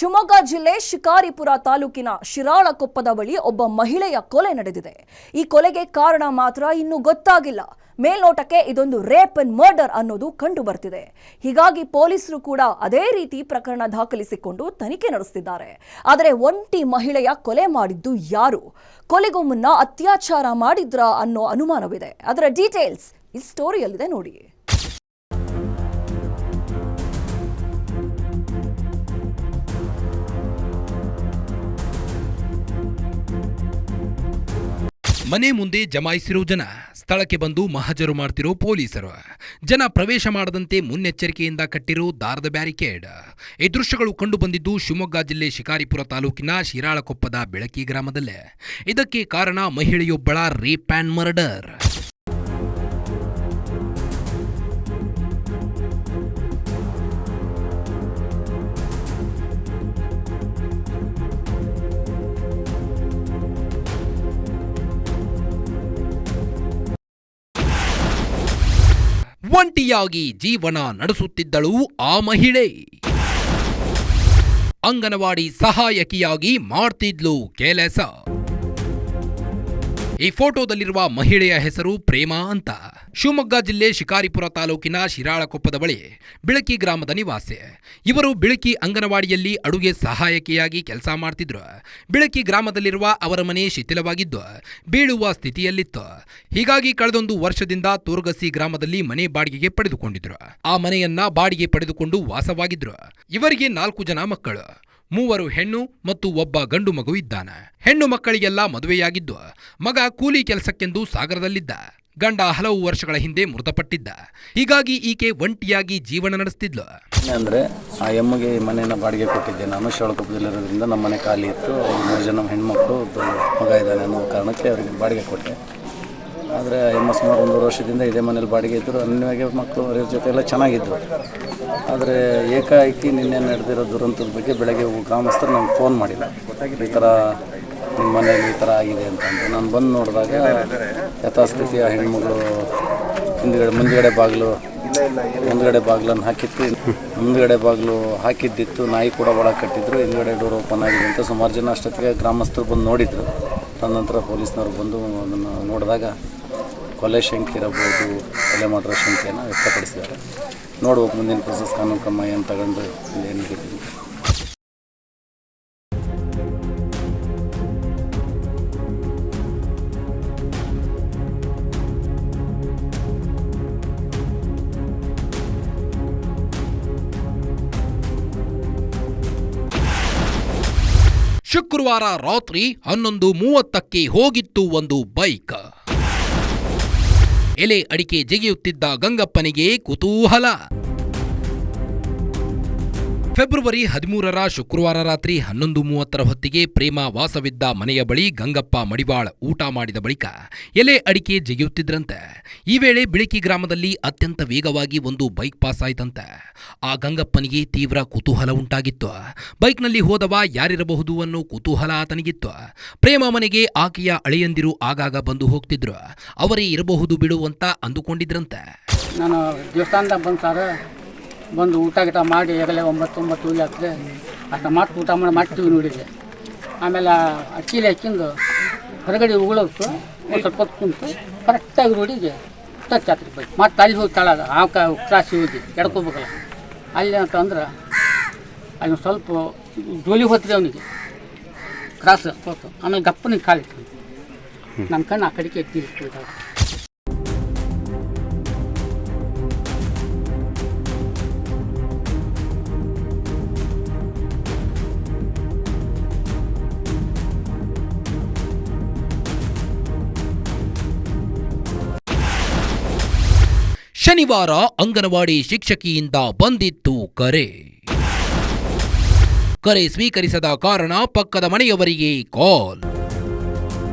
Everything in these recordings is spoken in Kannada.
ಶಿವಮೊಗ್ಗ ಜಿಲ್ಲೆ ಶಿಕಾರಿಪುರ ತಾಲೂಕಿನ ಶಿರಾಳಕೊಪ್ಪದ ಬಳಿ ಒಬ್ಬ ಮಹಿಳೆಯ ಕೊಲೆ ನಡೆದಿದೆ. ಈ ಕೊಲೆಗೆ ಕಾರಣ ಮಾತ್ರ ಇನ್ನೂ ಗೊತ್ತಾಗಿಲ್ಲ. ಮೇಲ್ನೋಟಕ್ಕೆ ಇದೊಂದು ರೇಪ್ ಅಂಡ್ ಮರ್ಡರ್ ಅನ್ನೋದು ಕಂಡು ಬರ್ತಿದೆ. ಹೀಗಾಗಿ ಪೊಲೀಸರು ಕೂಡ ಅದೇ ರೀತಿ ಪ್ರಕರಣ ದಾಖಲಿಸಿಕೊಂಡು ತನಿಖೆ ನಡೆಸುತ್ತಿದ್ದಾರೆ. ಆದರೆ ಒಂಟಿ ಮಹಿಳೆಯ ಕೊಲೆ ಮಾಡಿದ್ದು ಯಾರು? ಕೊಲೆಗೂ ಮುನ್ನ ಅತ್ಯಾಚಾರ ಮಾಡಿದ್ರಾ ಅನ್ನೋ ಅನುಮಾನವಿದೆ. ಅದರ ಡೀಟೇಲ್ಸ್ ಈ ಸ್ಟೋರಿಯಲ್ಲಿದೆ ನೋಡಿ. ಮನೆ ಮುಂದೆ ಜಮಾಯಿಸಿರೋ ಜನ, ಸ್ಥಳಕ್ಕೆ ಬಂದು ಮಹಜರು ಮಾಡ್ತಿರೋ ಪೊಲೀಸರು, ಜನ ಪ್ರವೇಶ ಮಾಡದಂತೆ ಮುನ್ನೆಚ್ಚರಿಕೆಯಿಂದ ಕಟ್ಟಿರೋ ದಾರದ ಬ್ಯಾರಿಕೇಡ್. ಈ ದೃಶ್ಯಗಳು ಕಂಡು ಬಂದಿದ್ದು ಶಿವಮೊಗ್ಗ ಜಿಲ್ಲೆ ಶಿಕಾರಿಪುರ ತಾಲೂಕಿನ ಶಿರಾಳಕೊಪ್ಪದ ಬೆಳಕಿ ಗ್ರಾಮದಲ್ಲೇ. ಇದಕ್ಕೆ ಕಾರಣ ಮಹಿಳೆಯೊಬ್ಬಳ ರೇಪ್ ಆ್ಯಂಡ್ ಮರ್ಡರ್. ಒಂಟಿಯಾಗಿ ಜೀವನ ನಡೆಸುತ್ತಿದ್ದಳು ಆ ಮಹಿಳೆ. ಅಂಗನವಾಡಿ ಸಹಾಯಕಿಯಾಗಿ ಮಾಡ್ತಿದ್ಲು ಕೆಲಸ. ಈ ಫೋಟೋದಲ್ಲಿರುವ ಮಹಿಳೆಯ ಹೆಸರು ಪ್ರೇಮಾ ಅಂತ. ಶಿವಮೊಗ್ಗ ಜಿಲ್ಲೆ ಶಿಕಾರಿಪುರ ತಾಲೂಕಿನ ಶಿರಾಳಕೊಪ್ಪದ ಬಳಿ ಬೆಳಕಿ ಗ್ರಾಮದ ನಿವಾಸಿ. ಇವರು ಬೆಳಕಿ ಅಂಗನವಾಡಿಯಲ್ಲಿ ಅಡುಗೆ ಸಹಾಯಕಿಯಾಗಿ ಕೆಲಸ ಮಾಡ್ತಿದ್ರು. ಬೆಳಕಿ ಗ್ರಾಮದಲ್ಲಿರುವ ಅವರ ಮನೆ ಶಿಥಿಲವಾಗಿದ್ದು ಬೀಳುವ ಸ್ಥಿತಿಯಲ್ಲಿತ್ತು. ಹೀಗಾಗಿ ಕಳೆದೊಂದು ವರ್ಷದಿಂದ ತೋರ್ಗಸಿ ಗ್ರಾಮದಲ್ಲಿ ಮನೆ ಬಾಡಿಗೆಗೆ ಪಡೆದುಕೊಂಡಿದ್ರು. ಆ ಮನೆಯನ್ನ ಬಾಡಿಗೆ ಪಡೆದುಕೊಂಡು ವಾಸವಾಗಿದ್ರು. ಇವರಿಗೆ 4 ಜನ ಮಕ್ಕಳು, 3 ಹೆಣ್ಣು ಮತ್ತು ಒಬ್ಬ ಗಂಡು ಮಗು ಇದ್ದಾನೆ. ಹೆಣ್ಣು ಮಕ್ಕಳಿಗೆಲ್ಲ ಮದುವೆಯಾಗಿದ್ದು ಮಗ ಕೂಲಿ ಕೆಲಸಕ್ಕೆಂದು ಸಾಗರದಲ್ಲಿದ್ದ. ಗಂಡ ಹಲವು ವರ್ಷಗಳ ಹಿಂದೆ ಮೃತಪಟ್ಟಿದ್ದ. ಹೀಗಾಗಿ ಈಕೆ ಒಂಟಿಯಾಗಿ ಜೀವನ ನಡೆಸ್ತಿದ್ಲು. ಅಂದರೆ ಆ ಎಮ್ಮಗೆ ಮನೆಯನ್ನು ಬಾಡಿಗೆ ಕೊಟ್ಟಿದ್ದೆ ನಾನು. ಶಿರಾಳಕೊಪ್ಪದಲ್ಲಿರೋದ್ರಿಂದ ನಮ್ಮ ಮನೆ ಖಾಲಿ ಇತ್ತು. 3 ಜನ ಹೆಣ್ಮಕ್ಳು, ಮಗ ಇದ್ದಾನೆ ಅನ್ನೋ ಕಾರಣಕ್ಕೆ ಅವರಿಗೆ ಬಾಡಿಗೆ ಕೊಟ್ಟೆ. ಆದರೆ ಎಮ್ಮ ಸುಮಾರು 1 ವರ್ಷದಿಂದ ಇದೇ ಮನೇಲಿ ಬಾಡಿಗೆ ಇದ್ದರು. ಅನ್ಯವಾಗಿ ಮಕ್ಕಳು ಅವ್ರ ಜೊತೆ ಎಲ್ಲ ಚೆನ್ನಾಗಿದ್ದರು. ಆದರೆ ಏಕಾಏಕಿ ನಿನ್ನೆ ನಡೆದಿರೋ ದುರಂತದ ಬಗ್ಗೆ ಬೆಳಗ್ಗೆ ಗ್ರಾಮಸ್ಥರು ನಂಗೆ ಫೋನ್ ಮಾಡಿಲ್ಲ. ಈ ಥರ ನಿಮ್ಮ ಮನೆಯಲ್ಲಿ ಈ ಥರ ಆಗಿದೆ ಅಂತಂದು ನಾನು ಬಂದು ನೋಡಿದಾಗ ಯಥಾಸ್ಥಿತಿಯ ಹೆಣ್ಮಗಳು ಮುಂದುಗಡೆ ಬಾಗಿಲನ್ನು ಹಾಕಿತ್ತು. ಮುಂದುಗಡೆ ಬಾಗಿಲು ಹಾಕಿದ್ದಿತ್ತು. ನಾಯಿ ಕೂಡ ಒಳಗೆ ಕಟ್ಟಿದ್ರು. ಹಿಂದುಗಡೆ ಡೋರ್ ಓಪನ್ ಆಗಿದೆ ಅಂತ ಸುಮಾರು ಜನ ಅಷ್ಟೊತ್ತಿಗೆ ಗ್ರಾಮಸ್ಥರು ಬಂದು ನೋಡಿದರು. ತದನಂತರ ಪೊಲೀಸ್ನವ್ರು ಬಂದು ಅದನ್ನು ನೋಡಿದಾಗ ಕೊಲೆ ಶಂಕೆ ಇರಬಹುದು, ಕೊಲೆ ಮಾಡಿರೋ ಶಂಕೆಯನ್ನು ವ್ಯಕ್ತಪಡಿಸಿದ್ದಾರೆ. ನೋಡ್ಬೇಕು ಮುಂದಿನ ಪ್ರೊಸೆಸ್ ಕಾನೂನು ಕ್ರಮ ಏನು ತಗೊಂಡು ಏನು ಹಿಡಿತೀವಿ. ಶುಕ್ರವಾರ ರಾತ್ರಿ 11:30ಕ್ಕೆ ಹೋಗಿತ್ತು ಒಂದು ಬೈಕ್. ಎಲೆ ಅಡಿಕೆ ಜಗಿಯುತ್ತಿದ್ದ ಗಂಗಪ್ಪನಿಗೆ ಕುತೂಹಲ. ಫೆಬ್ರವರಿ 13ರ ಶುಕ್ರವಾರ ರಾತ್ರಿ 11:30 ಹೊತ್ತಿಗೆ ಪ್ರೇಮಾ ವಾಸವಿದ್ದ ಮನೆಯ ಬಳಿ ಗಂಗಪ್ಪ ಮಡಿವಾಳ ಊಟ ಮಾಡಿದ ಬಳಿಕ ಎಲೆ ಅಡಿಕೆ ಜಗಿಯುತ್ತಿದ್ರಂತೆ. ಈ ವೇಳೆ ಬೆಳಕಿ ಗ್ರಾಮದಲ್ಲಿ ಅತ್ಯಂತ ವೇಗವಾಗಿ ಒಂದು ಬೈಕ್ ಪಾಸ್ ಆಯ್ತಂತೆ. ಆ ಗಂಗಪ್ಪನಿಗೆ ತೀವ್ರ ಕುತೂಹಲ ಉಂಟಾಗಿತ್ತು. ಬೈಕ್ನಲ್ಲಿ ಹೋದವ ಯಾರಿರಬಹುದು ಅನ್ನೋ ಕುತೂಹಲ ಆತನಿಗಿತ್ತು. ಪ್ರೇಮಾ ಮನೆಗೆ ಆಕೆಯ ಅಳೆಯಂದಿರು ಆಗಾಗ ಬಂದು ಹೋಗ್ತಿದ್ರು. ಅವರೇ ಇರಬಹುದು ಬಿಡು ಅಂತ ಅಂದುಕೊಂಡಿದ್ರಂತೆ. ನಾನು ದೇವಸ್ಥಾನದಾಗ ಬಂದು ಊಟ ಗಿಟ ಮಾಡಿ ಈಗಲೇ 9 ಆಗ್ತದೆ. ಅಷ್ಟು ಮಾಡಿ ಊಟ ಮಾಡ್ತೀವಿ ನೋಡಿದ್ದೆ. ಆಮೇಲೆ ಅಕ್ಕಿಲಿ ಹಾಕಿಂದು ಹೊರಗಡೆ ಉಗುಳೋದು ಒಂದು ಸ್ವಲ್ಪ ಹೊತ್ತು ಕುಂತು ಕರೆಕ್ಟಾಗಿ ರೋಡಿಗೆ ಟಚ್ ಆಗ್ತದೆ ಬೈಕ್. ಮತ್ತು ಅಲ್ಲಿ ಹೋಗಿ ತಳಗ ಆ ಕ್ರಾಸಿ ಹೋಗಿ ಎಡ್ಕೋಬೇಕಲ್ಲ ಅಲ್ಲಿ ಅಂತಂದ್ರೆ ಅಲ್ಲಿ ಸ್ವಲ್ಪ ಜೋಲಿ ಹೋತ್ರಿ ಅವನಿಗೆ ಕ್ರಾಸ್ ಹೋತು. ಆಮೇಲೆ ಗಪ್ಪನಿಗೆ ಕಾಲಿತ್ತು. ನನ್ನ ಕಣ್ಣು ಆ ಕಡೆಗೆ ಎತ್ತಿ ಶನಿವಾರ ಅಂಗನವಾಡಿ ಶಿಕ್ಷಕಿಯಿಂದ ಬಂದಿತ್ತು ಕರೆ ಸ್ವೀಕರಿಸದ ಕಾರಣ ಪಕ್ಕದ ಮನೆಯವರಿಗೆ ಕಾಲ್.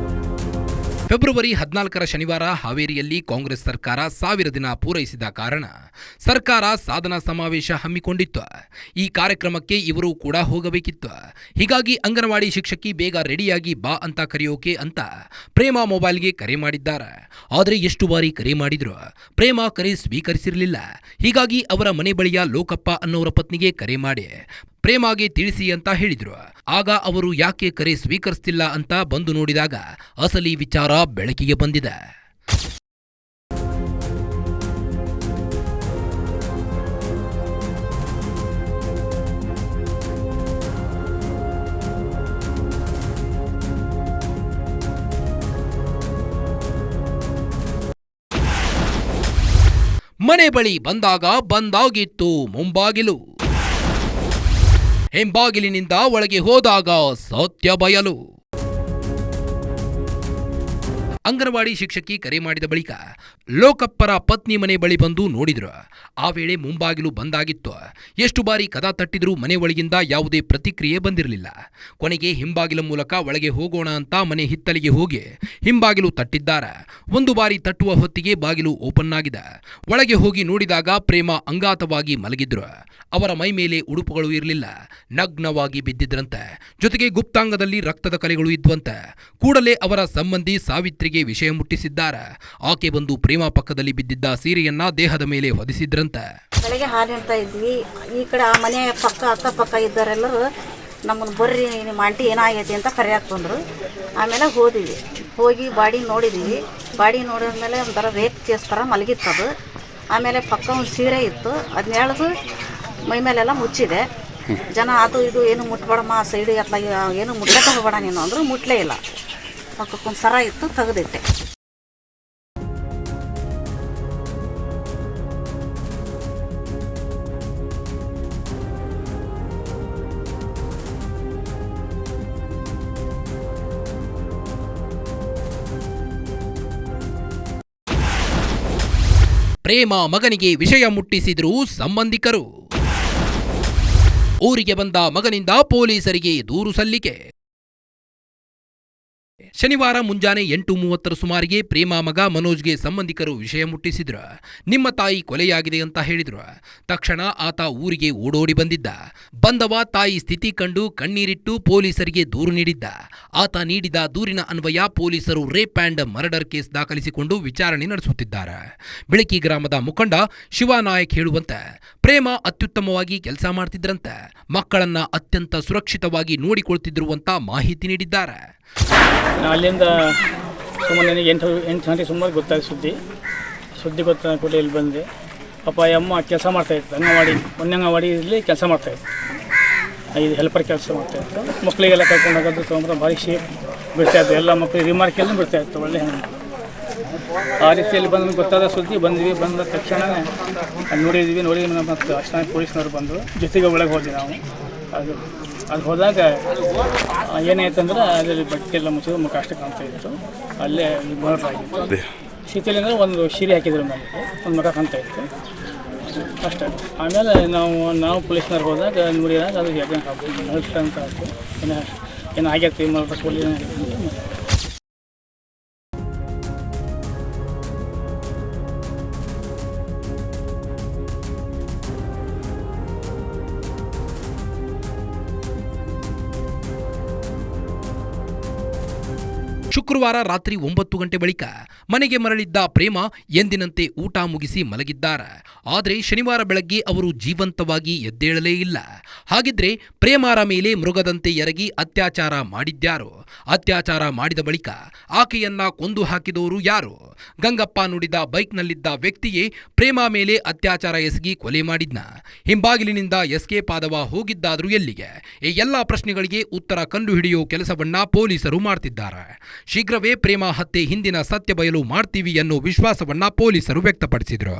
ಫೆಬ್ರವರಿ 14ರ ಶನಿವಾರ ಹಾವೇರಿಯಲ್ಲಿ ಕಾಂಗ್ರೆಸ್ ಸರ್ಕಾರ 1000 ದಿನ ಪೂರೈಸಿದ ಕಾರಣ ಸರ್ಕಾರ ಸಾಧನಾ ಸಮಾವೇಶ ಹಮ್ಮಿಕೊಂಡಿತ್ತು. ಈ ಕಾರ್ಯಕ್ರಮಕ್ಕೆ ಇವರು ಕೂಡ ಹೋಗಬೇಕಿತ್ತು. ಹೀಗಾಗಿ ಅಂಗನವಾಡಿ ಶಿಕ್ಷಕಿ ಬೇಗ ರೆಡಿಯಾಗಿ ಬಾ ಅಂತ ಕರೆಯೋಕೆ ಅಂತ ಪ್ರೇಮಾ ಮೊಬೈಲ್ಗೆ ಕರೆ ಮಾಡಿದ್ದಾರೆ. ಆದರೆ ಎಷ್ಟು ಬಾರಿ ಕರೆ ಮಾಡಿದ್ರು ಪ್ರೇಮಾ ಕರೆ ಸ್ವೀಕರಿಸಿರಲಿಲ್ಲ. ಹೀಗಾಗಿ ಅವರ ಮನೆ ಬಳಿಯ ಲೋಕಪ್ಪ ಅನ್ನೋರ ಪತ್ನಿಗೆ ಕರೆ ಮಾಡಿ ಪ್ರೇಮಾಗೆ ತಿಳಿಸಿ ಅಂತ ಹೇಳಿದ್ರು. ಆಗ ಅವರು ಯಾಕೆ ಕರೆ ಸ್ವೀಕರಿಸ್ತಿಲ್ಲ ಅಂತ ಬಂದು ನೋಡಿದಾಗ ಅಸಲಿ ವಿಚಾರ ಬೆಳಕಿಗೆ ಬಂದಿದೆ. ಮನೆ ಬಳಿ ಬಂದಾಗ ಬಂದಾಗಿತ್ತು ಮುಂಬಾಗಿಲು, ಹಿಂಬಾಗಿಲಿನಿಂದ ಒಳಗೆ ಹೋದಾಗ ಸತ್ಯ ಬಯಲು. ಅಂಗನವಾಡಿ ಶಿಕ್ಷಕಿ ಕರೆ ಮಾಡಿದ ಬಳಿಕ ಲೋಕಪ್ಪರ ಪತ್ನಿ ಮನೆ ಬಳಿ ಬಂದು ನೋಡಿದ್ರು. ಆ ವೇಳೆ ಮುಂಬಾಗಿಲು ಬಂದಾಗಿತ್ತು. ಎಷ್ಟು ಬಾರಿ ಕದ ತಟ್ಟಿದ್ರೂ ಮನೆ ಒಳಗಿಂದ ಯಾವುದೇ ಪ್ರತಿಕ್ರಿಯೆ ಬಂದಿರಲಿಲ್ಲ. ಕೊನೆಗೆ ಹಿಂಬಾಗಿಲ ಮೂಲಕ ಒಳಗೆ ಹೋಗೋಣ ಅಂತ ಮನೆ ಹಿತ್ತಲಿಗೆ ಹೋಗಿ ಹಿಂಬಾಗಿಲು ತಟ್ಟಿದ್ದಾರೆ. ಒಂದು ಬಾರಿ ತಟ್ಟುವ ಹೊತ್ತಿಗೆ ಬಾಗಿಲು ಓಪನ್ ಆಗಿದೆ. ಒಳಗೆ ಹೋಗಿ ನೋಡಿದಾಗ ಪ್ರೇಮ ಅಂಗಾತವಾಗಿ ಮಲಗಿದ್ರು. ಅವರ ಮೈ ಮೇಲೆ ಉಡುಪುಗಳು ಇರಲಿಲ್ಲ, ನಗ್ನವಾಗಿ ಬಿದ್ದಿದ್ರಂತೆ. ಜೊತೆಗೆ ಗುಪ್ತಾಂಗದಲ್ಲಿ ರಕ್ತದ ಕಲೆಗಳು ಇದ್ವಂತೆ. ಕೂಡಲೇ ಅವರ ಸಂಬಂಧಿ ಸಾವಿತ್ರಿಗೆ ವಿಷಯ ಮುಟ್ಟಿಸಿದ್ದಾರೆ. ಆಕೆ ಬಂದು ಪ್ರೇಮ ಪಕ್ಕದಲ್ಲಿ ಬಿದ್ದಿದ್ದ ಸೀರೆಯನ್ನ ದೇಹದ ಮೇಲೆ ಹೊದಿಸಿದ್ರಂತೆ. ಬೆಳಗ್ಗೆ ಹಾಲು ಅಂತ ಇದ್ವಿ. ಈ ಕಡೆ ಆ ಮನೆ ಪಕ್ಕ ಅಕ್ಕಪಕ್ಕ ಇದ್ದವರೆಲ್ಲರೂ ನಮ್ಮನ್ನು ಬರ್ರಿ ನಿಮ್ಮ ಆಂಟಿ ಏನಾಗೈತಿ ಅಂತ ಕರೆಯಾಕೆ ಬಂದರು. ಆಮೇಲೆ ಹೋಗಿ ಬಾಡಿ ನೋಡಿದ್ವಿ. ಬಾಡಿ ನೋಡಿದ್ಮೇಲೆ ಒಂಥರ ರೇಪ್ ಕೇಸ್ ಥರ ಮಲಗಿತ್ತದು. ಆಮೇಲೆ ಪಕ್ಕ ಒಂದು ಸೀರೆ ಇತ್ತು, ಅದನ್ನ ಎಳೆದು ಮೈ ಮೇಲೆಲ್ಲ ಮುಚ್ಚಿದೆ. ಜನ ಅದು ಇದು ಏನು ಮುಟ್ಬೇಡಮ್ಮ, ಸೈಡು ಎತ್ತ ಏನು ಮುಟ್ಟಕ್ಕೆ ಹೋಗಬೇಡ ನೀನು ಅಂದರು. ಮುಟ್ಲೇ ಇಲ್ಲ. ಪಕ್ಕಕ್ಕೊಂದು ಸರ ಇತ್ತು, ತೆಗೆದಿಟ್ಟೆ. ಪ್ರೇಮ ಮಗನಿಗೆ ವಿಷಯ ಮುಟ್ಟಿಸಿದ್ರು ಸಂಬಂಧಿಕರು. ಊರಿಗೆ ಬಂದ ಮಗನಿಂದ ಪೊಲೀಸರಿಗೆ ದೂರು ಸಲ್ಲಿಕೆ. ಶನಿವಾರ ಮುಂಜಾನೆ 8:30 ಸುಮಾರಿಗೆ ಪ್ರೇಮ ಮಗ ಮನೋಜ್ಗೆ ಸಂಬಂಧಿಕರು ವಿಷಯ ಮುಟ್ಟಿಸಿದ್ರು. ನಿಮ್ಮ ತಾಯಿ ಕೊಲೆಯಾಗಿದೆ ಅಂತ ಹೇಳಿದ್ರು. ತಕ್ಷಣ ಆತ ಊರಿಗೆ ಓಡೋಡಿ ಬಂದವ ತಾಯಿ ಸ್ಥಿತಿ ಕಂಡು ಕಣ್ಣೀರಿಟ್ಟು ಪೊಲೀಸರಿಗೆ ದೂರು ನೀಡಿದ್ದ. ಆತ ನೀಡಿದ ದೂರಿನ ಅನ್ವಯ ಪೊಲೀಸರು ರೇಪ್ ಆ್ಯಂಡ್ ಮರ್ಡರ್ ಕೇಸ್ ದಾಖಲಿಸಿಕೊಂಡು ವಿಚಾರಣೆ ನಡೆಸುತ್ತಿದ್ದಾರೆ. ಬಿಳಕಿ ಗ್ರಾಮದ ಮುಖಂಡ ಶಿವನಾಯಕ್ ಹೇಳುವಂತೆ ಪ್ರೇಮ ಅತ್ಯುತ್ತಮವಾಗಿ ಕೆಲಸ ಮಾಡ್ತಿದ್ರಂತೆ. ಮಕ್ಕಳನ್ನ ಅತ್ಯಂತ ಸುರಕ್ಷಿತವಾಗಿ ನೋಡಿಕೊಳ್ತಿದ್ರು ಅಂತ ಮಾಹಿತಿ ನೀಡಿದ್ದಾರೆ. ಅಲ್ಲಿಂದ ಸುಮ್ಮನೆ ನನಗೆ 8 ಗಂಟೆ ಸುಮಾರು ಗೊತ್ತಾಗ ಸುದ್ದಿ ಗೊತ್ತಾದ ಕೂಡ ಇಲ್ಲಿ ಬಂದೆ. ಪಾಪ ಅಮ್ಮ ಕೆಲಸ ಮಾಡ್ತಾಯಿತ್ತು, ಅಂಗನವಾಡಿಯಲ್ಲಿ ಕೆಲಸ ಮಾಡ್ತಾಯಿತ್ತು. ಇದು ಹೆಲ್ಪರ್ ಕೆಲಸ ಮಾಡ್ತಾಯಿತ್ತು. ಮಕ್ಕಳಿಗೆಲ್ಲ ಕರ್ಕೊಂಡು ಹೋಗೋದು ತೊಗೊಂಡ್ರೆ ಭಾರಿ ಶೇಪ್ ಬಿಡ್ತಾಯಿತ್ತು. ಎಲ್ಲ ಮಕ್ಕಳಿಗೆ ರಿಮಾರ್ಕೆಲ್ಲ ಬಿಡ್ತಾಯಿತ್ತು. ಒಳ್ಳೆ ಆ ರೀತಿಯಲ್ಲಿ ಬಂದು ಗೊತ್ತಾದ ಸುದ್ದಿ ಬಂದ ತಕ್ಷಣವೇ ನೋಡಿ ಮತ್ತು ಅಷ್ಟೇ ಪೊಲೀಸ್ನವ್ರು ಬಂದರು. ಜೊತೆಗೆ ಒಳಗೆ ಹೋದ್ವಿ ನಾವು. ಅದು ಹೋದಾಗ ಏನಾಯ್ತಂದ್ರೆ ಅದರಲ್ಲಿ ಬಟ್ಟೆ ಎಲ್ಲ ಮುಚ್ಚಿದ ಮುಖ ಅಷ್ಟೇ ಕಾಣ್ತಾ ಇತ್ತು. ಅಲ್ಲೇ ಮರ್ಡರ್ ಆಗಿತ್ತು. ಶೀತಲಿ ಅಂದರೆ ಒಂದು ಸೀರೆ ಹಾಕಿದ್ರು ಮೇಲೆ ಒಂದು ಮುಖ ಕಾಣ್ತಾ ಇತ್ತು ಅಷ್ಟೇ. ಆಮೇಲೆ ನಾವು ಪೊಲೀಸ್ನವ್ರು ಹೋದಾಗ ನೋಡಿದಾಗ ಅದು ಹೇಗೆ ಮರ್ಡರ್ ಅಂತ ಆಯಿತು. ಏನಾಗೈತಿ ಮರ್ಡರ್ ಪೊಲೀಸ್. ಶುಕ್ರವಾರ ರಾತ್ರಿ 9 ಗಂಟೆ ಬಳಿಕ ಮನೆಗೆ ಮರಳಿದ್ದ ಪ್ರೇಮ ಎಂದಿನಂತೆ ಊಟ ಮುಗಿಸಿ ಮಲಗಿದ್ದಾರೆ. ಆದರೆ ಶನಿವಾರ ಬೆಳಗ್ಗೆ ಅವರು ಜೀವಂತವಾಗಿ ಎದ್ದೇಳಲೇ ಇಲ್ಲ. ಹಾಗಿದ್ರೆ ಪ್ರೇಮಾರ ಮೇಲೆ ಮೃಗದಂತೆ ಎರಗಿ ಅತ್ಯಾಚಾರ ಮಾಡಿದ್ಯಾರು? ಅತ್ಯಾಚಾರ ಮಾಡಿದ ಬಳಿಕ ಆಕೆಯನ್ನ ಕೊಂದು ಹಾಕಿದವರು ಯಾರು? ಗಂಗಪ್ಪ ನುಡಿದ ಬೈಕ್ನಲ್ಲಿದ್ದ ವ್ಯಕ್ತಿಯೇ ಪ್ರೇಮ ಮೇಲೆ ಅತ್ಯಾಚಾರ ಎಸಗಿ ಕೊಲೆ ಮಾಡಿದ್ನ? ಹಿಂಬಾಗಿಲಿನಿಂದ ಎಸ್ಕೇಪ್ ಆದವ ಹೋಗಿದ್ದಾದ್ರೂ ಎಲ್ಲಿಗೆ? ಈ ಎಲ್ಲಾ ಪ್ರಶ್ನೆಗಳಿಗೆ ಉತ್ತರ ಕಂಡುಹಿಡಿಯೋ ಕೆಲಸವನ್ನ ಪೊಲೀಸರು ಮಾಡ್ತಿದ್ದಾರೆ. ಶೀಘ್ರವೇ ಪ್ರೇಮ ಹತ್ಯೆ ಹಿಂದಿನ ಸತ್ಯ ಬಯಲು ಮಾಡ್ತೀವಿ ಅನ್ನೋ ವಿಶ್ವಾಸವನ್ನ ಪೊಲೀಸರು ವ್ಯಕ್ತಪಡಿಸಿದ್ರು.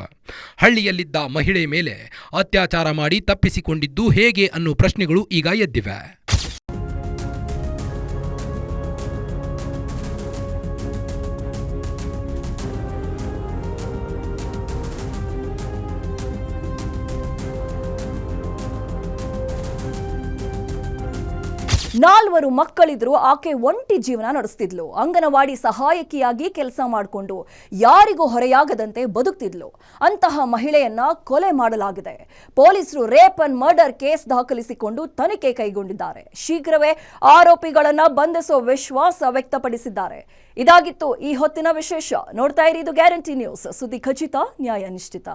ಹಳ್ಳಿಯಲ್ಲಿದ್ದ ಮಹಿಳೆ ಮೇಲೆ ಅತ್ಯಾಚಾರ ಮಾಡಿ ತಪ್ಪಿಸಿಕೊಂಡಿದ್ದು ಹೇಗೆ ಅನ್ನೋ ಪ್ರಶ್ನೆಗಳು ಈಗ ಎದ್ದಿವೆ. ನಾಲ್ವರು ಮಕ್ಕಳಿದ್ರು. ಆಕೆ ಒಂಟಿ ಜೀವನ ನಡೆಸ್ತಿದ್ಲು. ಅಂಗನವಾಡಿ ಸಹಾಯಕಿಯಾಗಿ ಕೆಲಸ ಮಾಡಿಕೊಂಡು ಯಾರಿಗೂ ಹೊರೆಯಾಗದಂತೆ ಬದುಕ್ತಿದ್ಲು. ಅಂತಹ ಮಹಿಳೆಯನ್ನ ಕೊಲೆ ಮಾಡಲಾಗಿದೆ. ಪೊಲೀಸರು ರೇಪ್ ಅಂಡ್ ಮರ್ಡರ್ ಕೇಸ್ ದಾಖಲಿಸಿಕೊಂಡು ತನಿಖೆ ಕೈಗೊಂಡಿದ್ದಾರೆ. ಶೀಘ್ರವೇ ಆರೋಪಿಗಳನ್ನ ಬಂಧಿಸುವ ವಿಶ್ವಾಸ ವ್ಯಕ್ತಪಡಿಸಿದ್ದಾರೆ. ಇದಾಗಿತ್ತು ಈ ಹೊತ್ತಿನ ವಿಶೇಷ. ನೋಡ್ತಾ ಇರಿ, ಇದು ಗ್ಯಾರಂಟಿ ನ್ಯೂಸ್. ಸುದ್ದಿ ಖಚಿತ, ನ್ಯಾಯ ನಿಶ್ಚಿತ.